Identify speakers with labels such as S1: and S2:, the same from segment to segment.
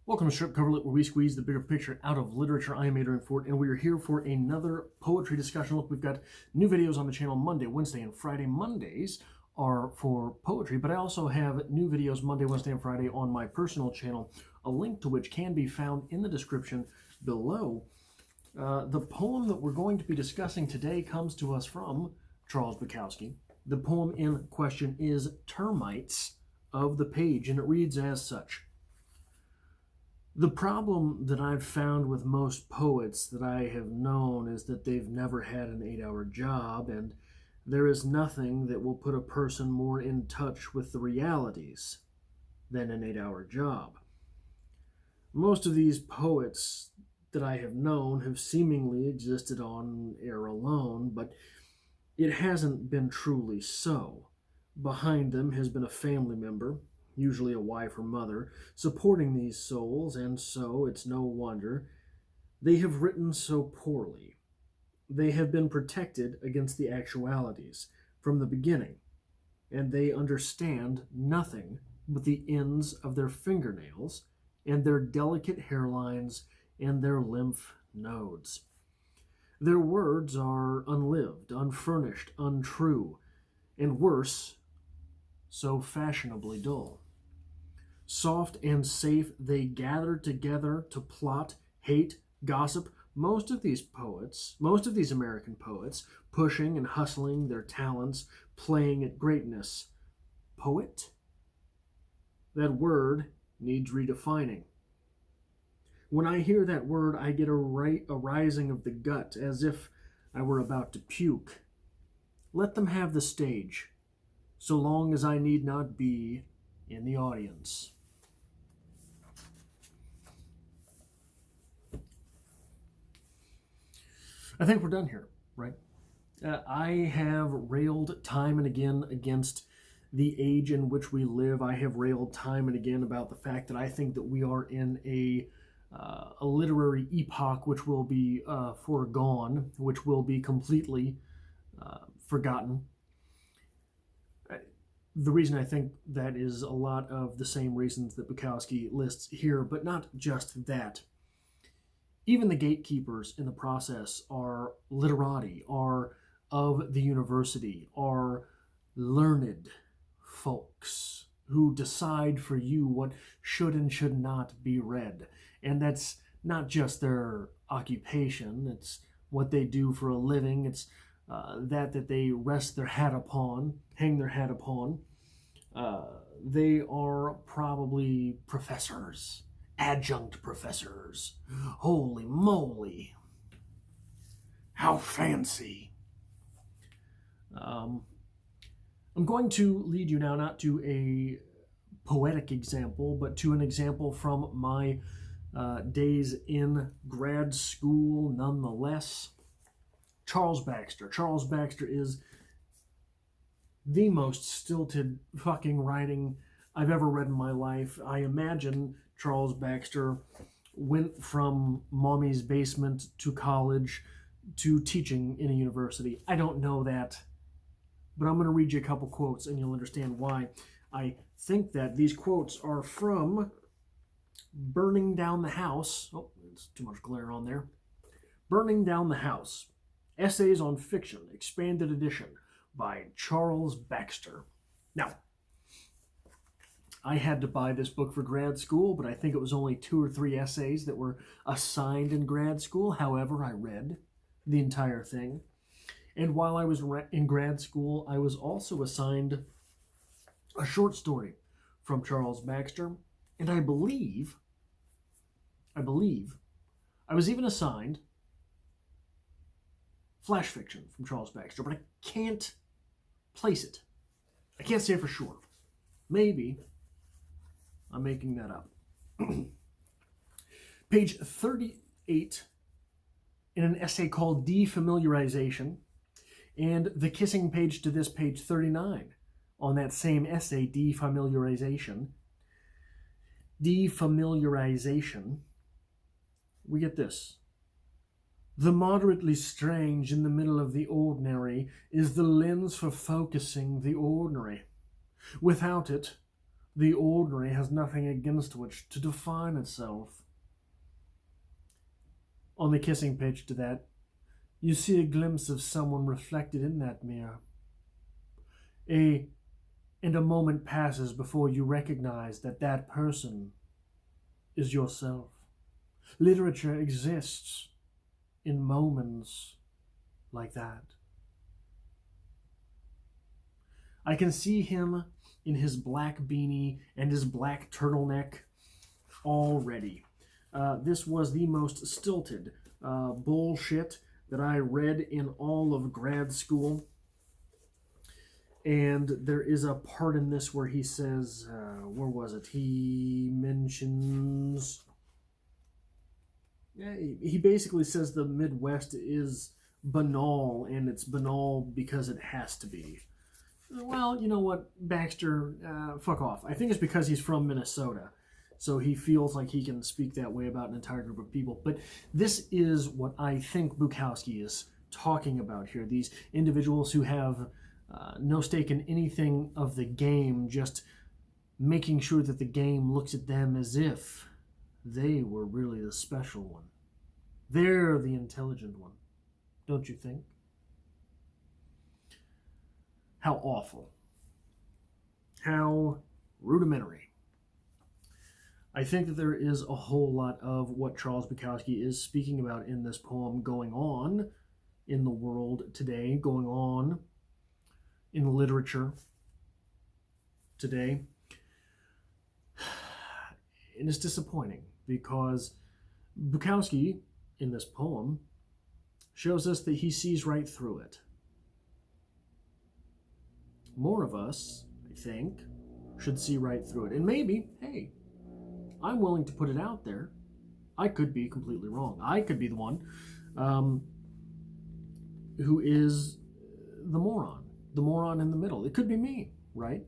S1: Welcome to Strip Cover Lit, where we squeeze the bigger picture out of literature. I am Adrian Ford, and we are here for another poetry discussion. Look, we've got new videos on the channel Monday, Wednesday, and Friday. Mondays are for poetry, but I also have new videos Monday, Wednesday, and Friday on my personal channel, a link to which can be found in the description below. The poem that we're going to be discussing today comes to us from Charles Bukowski. The poem in question is Termites of the Page, and it reads as such. The problem that I've found with most poets that I have known is that they've never had an 8-hour job, and there is nothing that will put a person more in touch with the realities than an 8-hour job. Most of these poets that I have known have seemingly existed on air alone, but it hasn't been truly so. Behind them has been a family member, usually a wife or mother, supporting these souls, and so it's no wonder they have written so poorly. They have been protected against the actualities from the beginning, and they understand nothing but the ends of their fingernails and their delicate hairlines and their lymph nodes. Their words are unlived, unfurnished, untrue, and worse, so fashionably dull. Soft and safe, they gather together to plot, hate, gossip. Most of these American poets, pushing and hustling their talents, playing at greatness. Poet? That word needs redefining. When I hear that word, I get a rising of the gut, as if I were about to puke. Let them have the stage, so long as I need not be in the audience. I think we're done here, right? I have railed time and again against the age in which we live. I have railed time and again about the fact that I think that we are in a literary epoch which will be foregone, which will be completely forgotten. The reason I think that is a lot of the same reasons that Bukowski lists here, but not just that. Even the gatekeepers in the process are literati, are of the university, are learned folks who decide for you what should and should not be read. And that's not just their occupation, it's what they do for a living, it's that they rest their hat upon, hang their hat upon. They are probably professors, adjunct professors. Holy moly, how fancy. I'm going to lead you now not to a poetic example, but to an example from my days in grad school nonetheless. Charles Baxter. Charles Baxter is the most stilted fucking writing I've ever read in my life. I imagine Charles Baxter went from mommy's basement to college to teaching in a university. I don't know that, but I'm going to read you a couple quotes and you'll understand why I think that. These quotes are from Burning Down the House. Oh, there's too much glare on there. Burning Down the House. Essays on Fiction, Expanded Edition by Charles Baxter. Now, I had to buy this book for grad school, but I think it was only 2 or 3 essays that were assigned in grad school. However, I read the entire thing. And while I was in grad school, I was also assigned a short story from Charles Baxter. And I believe I was even assigned flash fiction from Charles Baxter, but I can't place it. I can't say for sure. Maybe I'm making that up. Page 38 in an essay called Defamiliarization, and the kissing page to this, page 39, on that same essay, Defamiliarization. Defamiliarization, we get this. The moderately strange in the middle of the ordinary is the lens for focusing the ordinary. Without it, The ordinary has nothing against which to define itself. On the kissing page to that, you see a glimpse of someone reflected in that mirror. And a moment passes before you recognize that that person is yourself. Literature exists in moments like that. I can see him in his black beanie and his black turtleneck already. This was the most stilted bullshit that I read in all of grad school. And there is a part in this where he says, where was it? He mentions, he basically says the Midwest is banal, and it's banal because it has to be. Well, you know what, Baxter, fuck off. I think it's because he's from Minnesota, so he feels like he can speak that way about an entire group of people. But this is what I think Bukowski is talking about here. These individuals who have no stake in anything of the game, just making sure that the game looks at them as if they were really the special one. They're the intelligent one, don't you think? How awful. How rudimentary. I think that there is a whole lot of what Charles Bukowski is speaking about in this poem going on in the world today, going on in literature today. And it's disappointing because Bukowski, in this poem, shows us that he sees right through it. More of us, I think, should see right through it. And maybe, hey, I'm willing to put it out there. I could be completely wrong. I could be the one who is the moron in the middle. It could be me, right?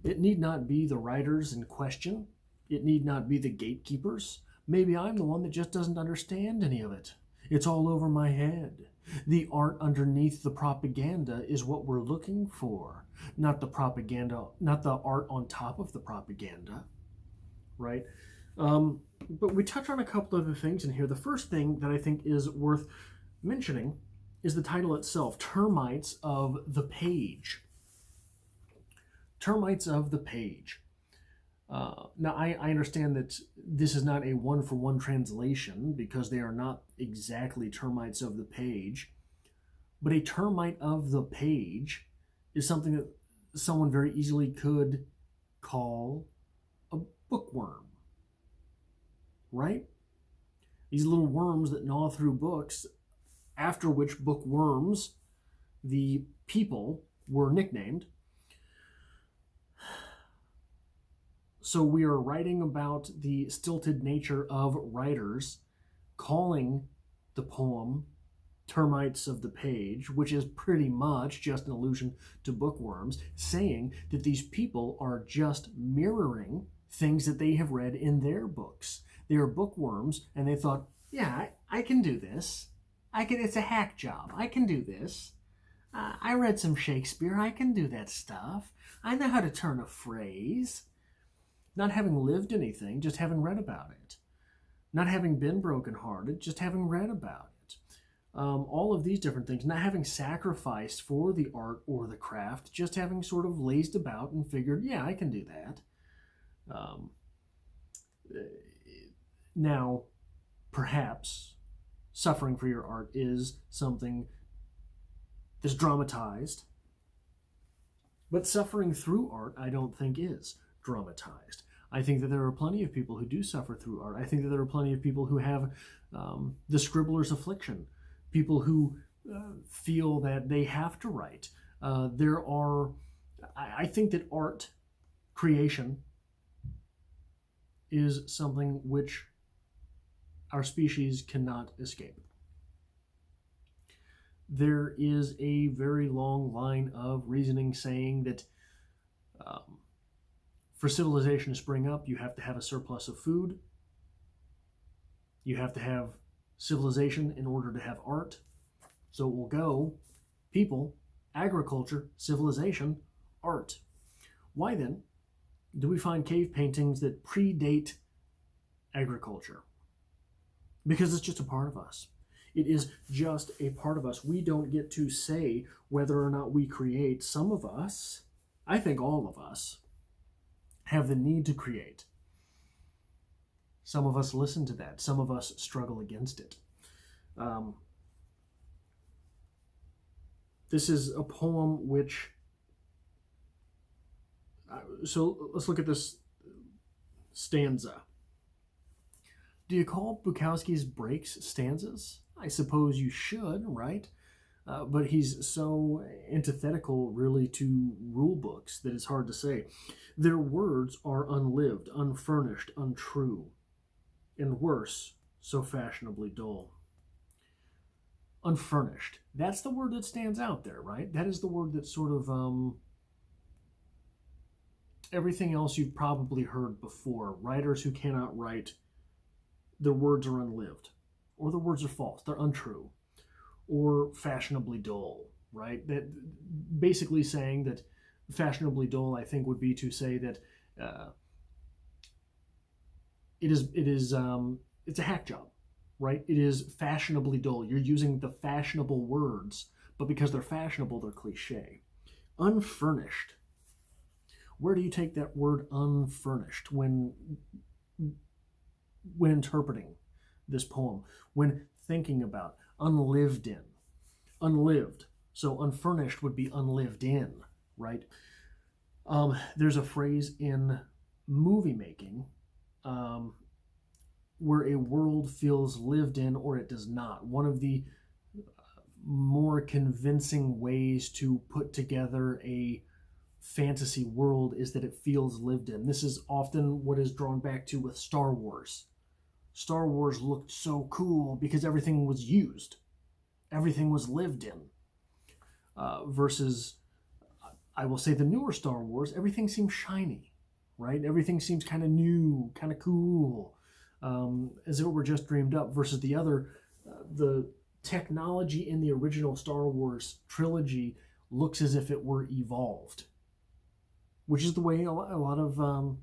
S1: It need not be the writers in question. It need not be the gatekeepers. Maybe I'm the one that just doesn't understand any of it. It's all over my head. The art underneath the propaganda is what we're looking for, not the propaganda, not the art on top of the propaganda, right? But we touch on a couple other things in here. The first thing that I think is worth mentioning is the title itself, Termites of the Page. Termites of the Page. Now, I understand that this is not a one-for-one translation because they are not exactly termites of the page, but a termite of the page is something that someone very easily could call a bookworm, right? These little worms that gnaw through books, after which bookworms, the people, were nicknamed. So we are writing about the stilted nature of writers calling the poem Termites of the Page, which is pretty much just an allusion to bookworms, saying that these people are just mirroring things that they have read in their books. They are bookworms, and they thought, yeah, I can do this. It's a hack job. I can do this. I read some Shakespeare. I can do that stuff. I know how to turn a phrase. Not having lived anything, just having read about it. Not having been brokenhearted, just having read about it. All of these different things. Not having sacrificed for the art or the craft, just having sort of lazed about and figured, yeah, I can do that. Now, perhaps suffering for your art is something that's dramatized, but suffering through art, I don't think is dramatized. I think that there are plenty of people who do suffer through art. I think that there are plenty of people who have the scribbler's affliction, people who feel that they have to write. I think that art creation is something which our species cannot escape. There is a very long line of reasoning saying that for civilization to spring up, you have to have a surplus of food. You have to have civilization in order to have art. So it will go people, agriculture, civilization, art. Why then do we find cave paintings that predate agriculture? Because it's just a part of us. It is just a part of us. We don't get to say whether or not we create. Some of us, I think all of us, have the need to create. Some of us listen to that. Some of us struggle against it. This is a poem which... so let's look at this stanza. Do you call Bukowski's breaks stanzas? I suppose you should, right? But he's so antithetical, really, to rule books that it's hard to say. Their words are unlived, unfurnished, untrue, and worse, so fashionably dull. Unfurnished. That's the word that stands out there, right? That is the word that sort of... everything else you've probably heard before. Writers who cannot write, their words are unlived, or their words are false, they're untrue, or fashionably dull, right? That basically saying that fashionably dull, I think, would be to say that it's a hack job, right? It is fashionably dull. You're using the fashionable words, but because they're fashionable, they're cliche. Unfurnished. Where do you take that word unfurnished when interpreting this poem, when thinking about unlived in, unlived? So unfurnished would be unlived in, right? There's a phrase in movie making where a world feels lived in or it does not. One of the more convincing ways to put together a fantasy world is that it feels lived in. This is often what is drawn back to with Star Wars. Star Wars looked so cool because everything was used. Everything was lived in. Versus, I will say, the newer Star Wars, everything seems shiny, right? Everything seems kind of new, kind of cool, as if it were just dreamed up, versus the other, the technology in the original Star Wars trilogy looks as if it were evolved, which is the way a lot of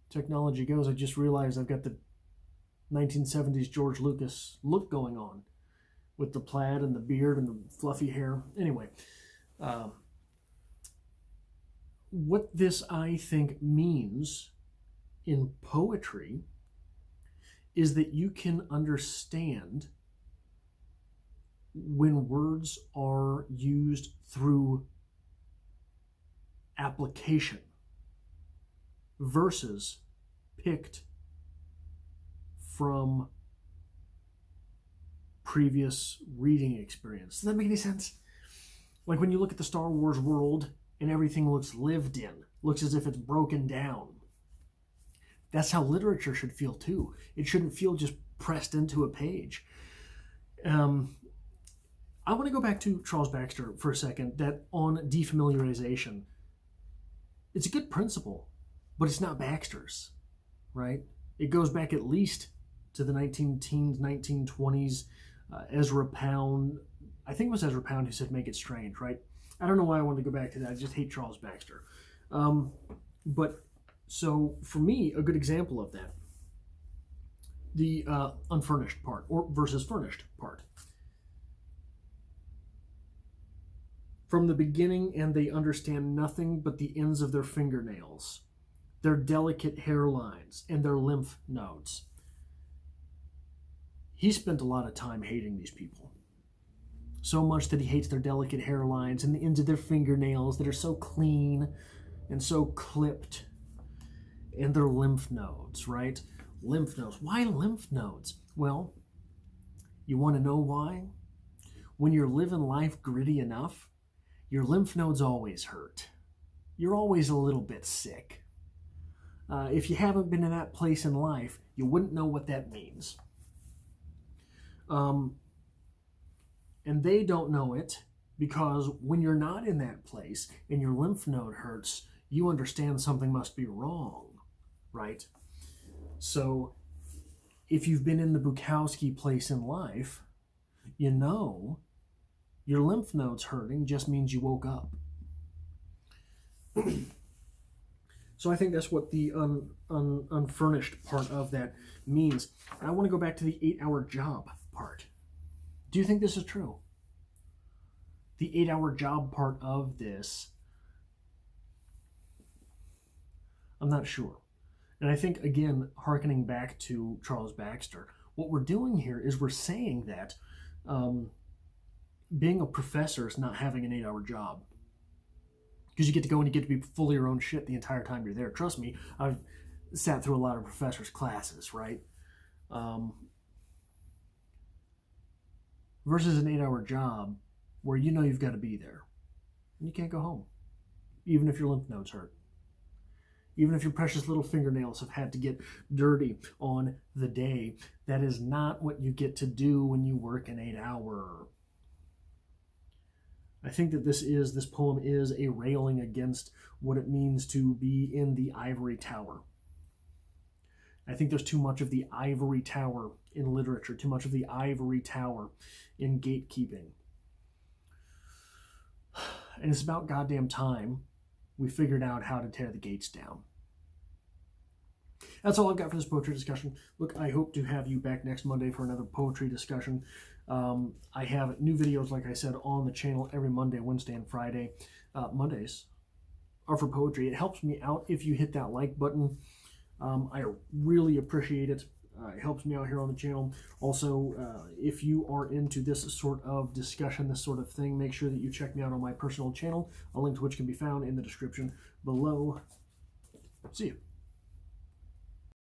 S1: technology goes. I just realized I've got the 1970s George Lucas look going on with the plaid and the beard and the fluffy hair. Anyway, what this, I think, means in poetry is that you can understand when words are used through application versus picked from previous reading experience. Does that make any sense? Like when you look at the Star Wars world and everything looks lived in, looks as if it's broken down. That's how literature should feel too. It shouldn't feel just pressed into a page. I want to go back to Charles Baxter for a second, that on defamiliarization. It's a good principle, but it's not Baxter's, right? It goes back at least to the 19-teens, 1920s. Ezra Pound, I think it was Ezra Pound who said, make it strange, right? I don't know why I wanted to go back to that. I just hate Charles Baxter. But so for me, a good example of that, the unfurnished part or versus furnished part. From the beginning, and they understand nothing but the ends of their fingernails, their delicate hairlines, and their lymph nodes. He spent a lot of time hating these people. So much that he hates their delicate hairlines and the ends of their fingernails that are so clean and so clipped, and their lymph nodes, right? Lymph nodes. Why lymph nodes? Well, you want to know why? When you're living life gritty enough, your lymph nodes always hurt. You're always a little bit sick. If you haven't been in that place in life, you wouldn't know what that means. And they don't know it because when you're not in that place and your lymph node hurts, you understand something must be wrong, right? So if you've been in the Bukowski place in life, you know your lymph nodes hurting just means you woke up. So I think that's what the unfurnished part of that means. I want to go back to the 8-hour job part. Do you think this is true? The 8-hour job part of this, I'm not sure. And I think, again, hearkening back to Charles Baxter, what we're doing here is we're saying that being a professor is not having an 8-hour job. Because you get to go and you get to be full of your own shit the entire time you're there. Trust me, I've sat through a lot of professors' classes, right? Versus an 8-hour job where you know you've got to be there. And you can't go home. Even if your lymph nodes hurt. Even if your precious little fingernails have had to get dirty on the day. That is not what you get to do when you work an 8-hour. I think that this poem is a railing against what it means to be in the ivory tower. I think there's too much of the ivory tower in literature, too much of the ivory tower in gatekeeping. And it's about goddamn time we figured out how to tear the gates down. That's all I've got for this poetry discussion. Look, I hope to have you back next Monday for another poetry discussion. I have new videos, like I said, on the channel every Monday, Wednesday, and Friday. Mondays are for poetry. It helps me out if you hit that like button. I really appreciate it. It helps me out here on the channel. Also, if you are into this sort of discussion, this sort of thing, make sure that you check me out on my personal channel, a link to which can be found in the description below. See you.